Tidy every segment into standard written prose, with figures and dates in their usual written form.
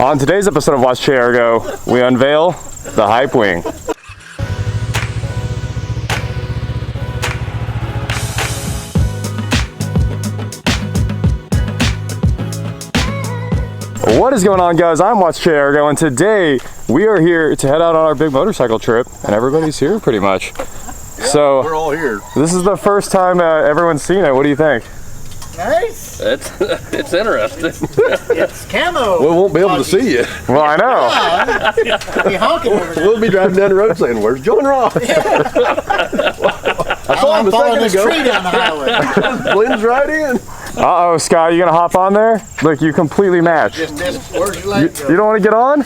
On today's episode of Watch Chair Go, we unveil the Hypewing. What is going on, guys? I'm Watch Chair Go, and today we are here to head out on our big motorcycle trip, and everybody's here pretty much. Yeah, so we're all here. This is the first time everyone's seen it. What do you think? Nice. It's interesting. It's camo. We won't be able to see you. Well, I know. I'll be honking over there. We'll be driving down the road saying, "Where's Joe and Ross?" I saw him a second ago. Tree down the highway. Blends right in. Uh-oh, Scott, you gonna hop on there? Look, you completely match. Just where's your leg go? You don't want to get on?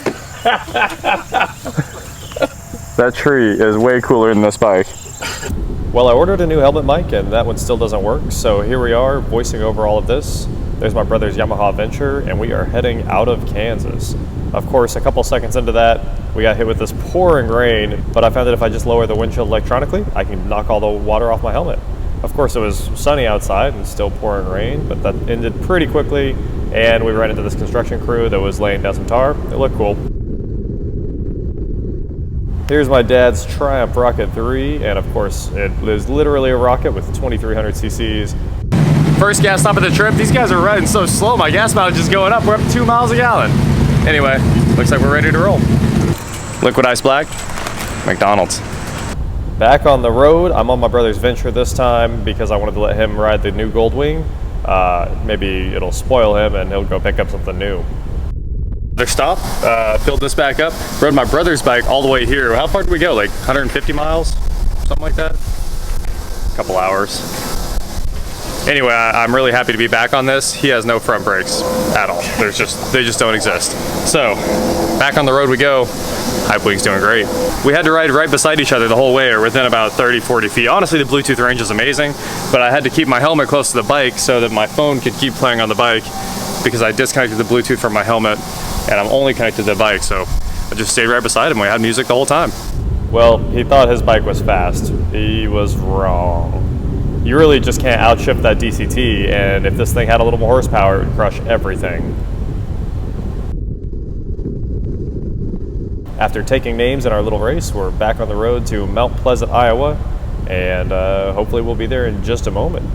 That tree is way cooler than this bike. Well, I ordered a new helmet mic and that one still doesn't work, so here we are voicing over all of this. There's my brother's Yamaha Venture and we are heading out of Kansas. Of course, a couple seconds into that, we got hit with this pouring rain, but I found that if I just lower the windshield electronically, I can knock all the water off my helmet. Of course, it was sunny outside and still pouring rain, but that ended pretty quickly, and we ran into this construction crew that was laying down some tar. It looked cool. Here's my dad's Triumph Rocket 3, and of course, it is literally a rocket with 2,300 cc's. First gas stop of the trip. These guys are riding so slow, my gas mileage is going up. We're up 2 miles a gallon. Anyway, looks like we're ready to roll. Liquid Ice Black, McDonald's. Back on the road, I'm on my brother's Venture this time because I wanted to let him ride the new Goldwing. Maybe it'll spoil him and he'll go pick up something new. Their stop, filled this back up, rode my brother's bike all the way here. How far did we go? Like 150 miles? Something like that? A couple hours. Anyway, I'm really happy to be back on this. He has no front brakes at all. They just don't exist. So, back on the road we go. Hypewing's doing great. We had to ride right beside each other the whole way, or within about 30-40 feet. Honestly, the Bluetooth range is amazing, but I had to keep my helmet close to the bike so that my phone could keep playing on the bike because I disconnected the Bluetooth from my helmet and I'm only connected to the bike, so I just stayed right beside him. We had music the whole time. Well, he thought his bike was fast. He was wrong. You really just can't outshift that DCT, and if this thing had a little more horsepower, it would crush everything. After taking names in our little race, we're back on the road to Mount Pleasant, Iowa, and hopefully we'll be there in just a moment.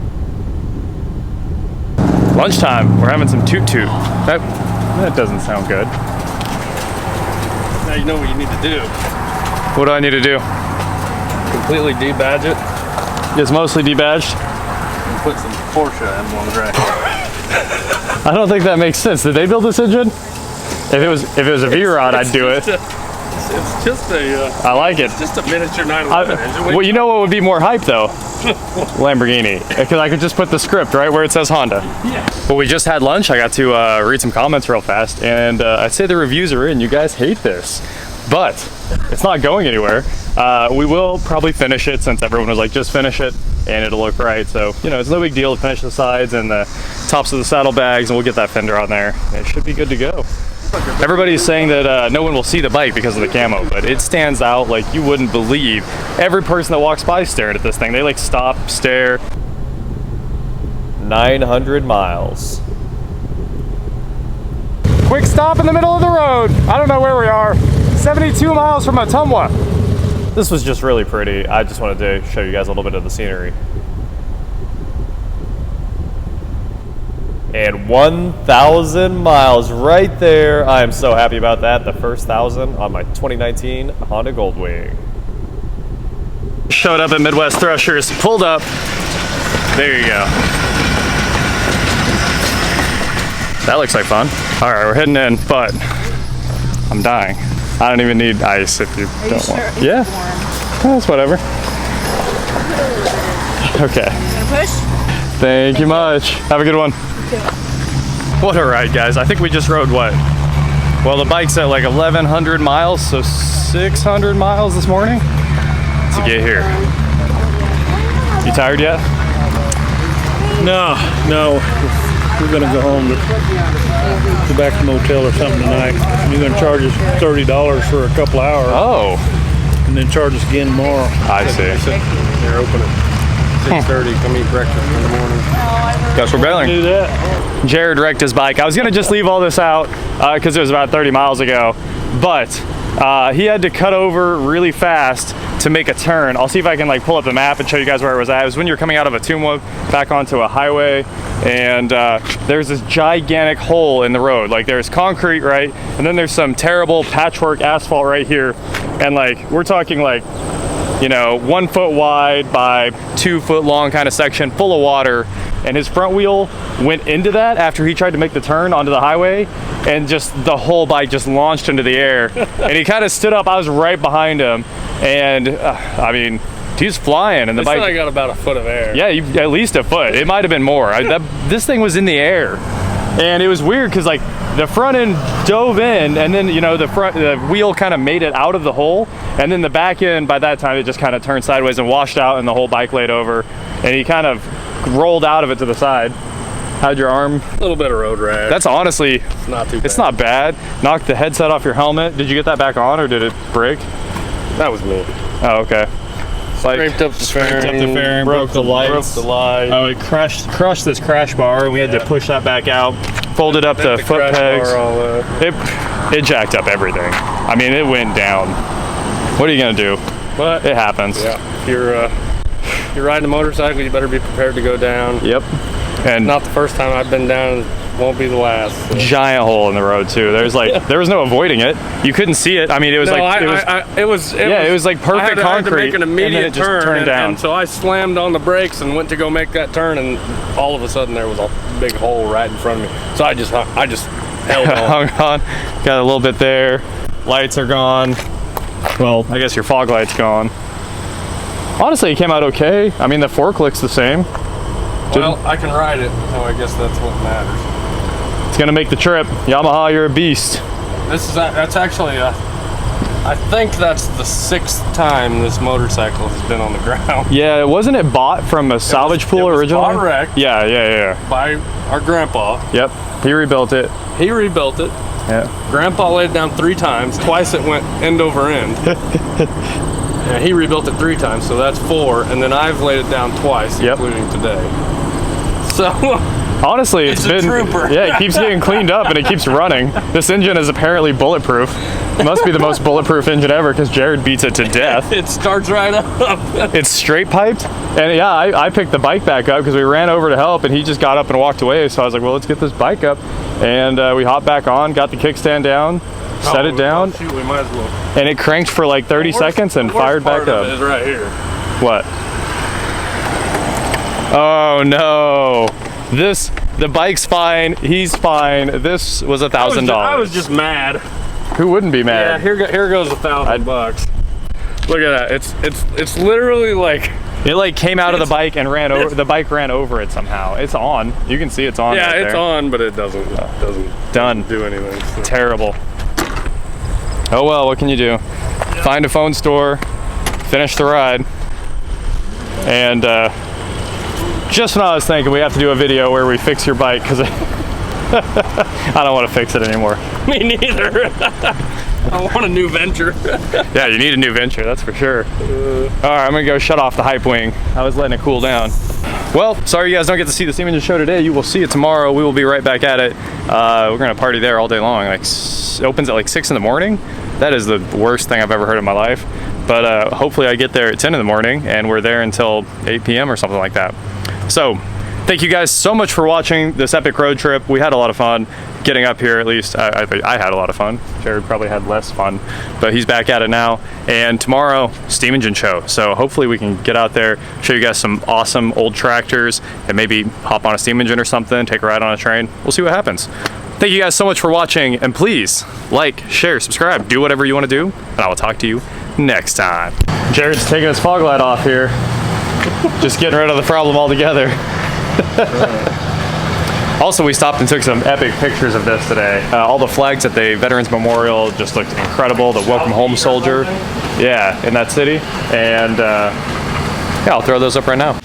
Lunchtime, we're having some toot-toot. That doesn't sound good. Now you know what you need to do. What do I need to do? Completely debadge it It's mostly debadged. and put some Porsche emblem on the rack. I don't think that makes sense. Did they build this engine? If it was a V-Rod, I'd do it. It's just a. I like it. It's just a miniature 911 engine. Well, you know what would be more hype though? Lamborghini, because I could just put the script right where it says Honda. Yeah. Well, we just had lunch. I got to read some comments real fast, and I'd say the reviews are in. You guys hate this, but it's not going anywhere. We will probably finish it since everyone was like, just finish it, and it'll look right. So, you know, it's no big deal to finish the sides and the tops of the saddlebags, and we'll get that fender on there. It should be good to go. Everybody's saying that no one will see the bike because of the camo, but it stands out like you wouldn't believe. Every person that walks by stared at this thing. They like stop, stare. 900 miles. Quick stop in the middle of the road. I don't know where we are. 72 miles from Ottumwa. This was just really pretty. I just wanted to show you guys a little bit of the scenery. And 1,000 miles right there. I am so happy about that. The first 1,000 on my 2019 Honda Goldwing. Showed up at Midwest Threshers, pulled up. There you go. That looks like fun. All right, we're heading in, but I'm dying. I don't even need ice if you don't want. Yeah, that's whatever. Okay. You gonna push? Thank you much. Have a good one. What a ride, guys. I think we just rode what? Well, the bike's at like 1,100 miles, so 600 miles this morning to get here. You tired yet? No. We're gonna go home to go back to the motel or something tonight. You're gonna charge us $30 for a couple hours. Oh. And then charge us again tomorrow. I see. They're open at 6:30. Come eat breakfast in the morning. Guess we're bailing. Do that. Jared wrecked his bike. I was gonna just leave all this out because it was about 30 miles ago, but he had to cut over really fast to make a turn. I'll see if I can like pull up the map and show you guys where it was at. It was when you're coming out of a Tumwa back onto a highway, and there's this gigantic hole in the road. Like there's concrete, right? And then there's some terrible patchwork asphalt right here. And like, we're talking like, you know, 1 foot wide by 2 foot long kind of section full of water. And his front wheel went into that after he tried to make the turn onto the highway, and just the whole bike just launched into the air. And he kind of stood up. I was right behind him, and I mean, he's flying, and the bike. I got about a foot of air. Yeah, at least a foot. It might have been more. This thing was in the air, and it was weird because like the front end dove in, and then you know the wheel kind of made it out of the hole, and then the back end by that time it just kind of turned sideways and washed out, and the whole bike laid over, and he kind of rolled out of it to the side. How'd your arm? A little bit of road rash. That's honestly, it's not too bad. It's not bad. Knocked the headset off your helmet. Did you get that back on, or did it break? That was me. Oh, okay. Scraped up the fairing, broke the lights. Broke the light. Oh, it crushed this crash bar, and we had to push that back out. Folded up the foot pegs. It jacked up everything. I mean, it went down. What are you gonna do? But it happens. Yeah. If you're riding a motorcycle, you better be prepared to go down. Yep. And not the first time I've been down, won't be the last. So. Giant hole in the road too. There's like there was no avoiding it. You couldn't see it. I mean, it was it was like perfect concrete. I had to make an immediate and then it just turned down. And so I slammed on the brakes and went to go make that turn, and all of a sudden there was a big hole right in front of me. So I just held on. Hung on. Got a little bit there. Lights are gone. Well, I guess your fog light's gone. Honestly, it came out okay. I mean, the fork looks the same. Well, I can ride it, so I guess that's what matters. It's gonna make the trip. Yamaha, you're a beast. That's actually I think that's the 6th time this motorcycle has been on the ground. Yeah, wasn't it bought from a salvage pool originally? It was bought wrecked. Yeah. By our grandpa. Yep, he rebuilt it. Yeah. Grandpa laid it down 3 times. Twice it went end over end. Yeah, he rebuilt it 3 times, so that's 4, and then I've laid it down twice, including today. So honestly, it's been a trooper. Yeah, it keeps getting cleaned up and it keeps running. This engine is apparently bulletproof. It must be the most bulletproof engine ever because Jared beats it to death. It starts right up. It's straight piped, and yeah, I picked the bike back up because we ran over to help, and he just got up and walked away. So I was like, well, let's get this bike up, and we hopped back on, got the kickstand down. Set it down, shoot, we might as well. And it cranked for like 30 seconds and fired back up. Is right here. What? Oh no! The bike's fine. He's fine. This was $1,000. I was just mad. Who wouldn't be mad? Yeah, here goes $1,000. Look at that. It's literally like. It like came out of the bike and ran over. The bike ran over it somehow. It's on. You can see it's on. Yeah, right it's there. on, but it doesn't do anything. So. Terrible. Oh well, what can you do? Find a phone store, finish the ride, and just when I was thinking we have to do a video where we fix your bike because I don't want to fix it anymore. Me neither. I want a new Venture. Yeah, you need a new Venture, that's for sure. All right, I'm gonna go shut off the Hypewing. I was letting it cool down. Well, sorry you guys don't get to see the Steam Engine show today. You will see it tomorrow. We will be right back at it. We're gonna party there all day long. Like, it opens at like 6 in the morning. That is the worst thing I've ever heard in my life. But hopefully I get there at 10 in the morning and we're there until 8 p.m. or something like that. So, thank you guys so much for watching this epic road trip. We had a lot of fun getting up here, at least. I had a lot of fun. Jared probably had less fun, but he's back at it now. And tomorrow, Steam Engine show. So hopefully we can get out there, show you guys some awesome old tractors, and maybe hop on a steam engine or something, take a ride on a train. We'll see what happens. Thank you guys so much for watching, and please like, share, subscribe, do whatever you want to do, and I will talk to you next time. Jared's taking his fog light off here. Just getting rid of the problem altogether. Also, we stopped and took some epic pictures of this today. All the flags at the Veterans Memorial just looked incredible. The Welcome Home Soldier, yeah, in that city. And yeah, I'll throw those up right now.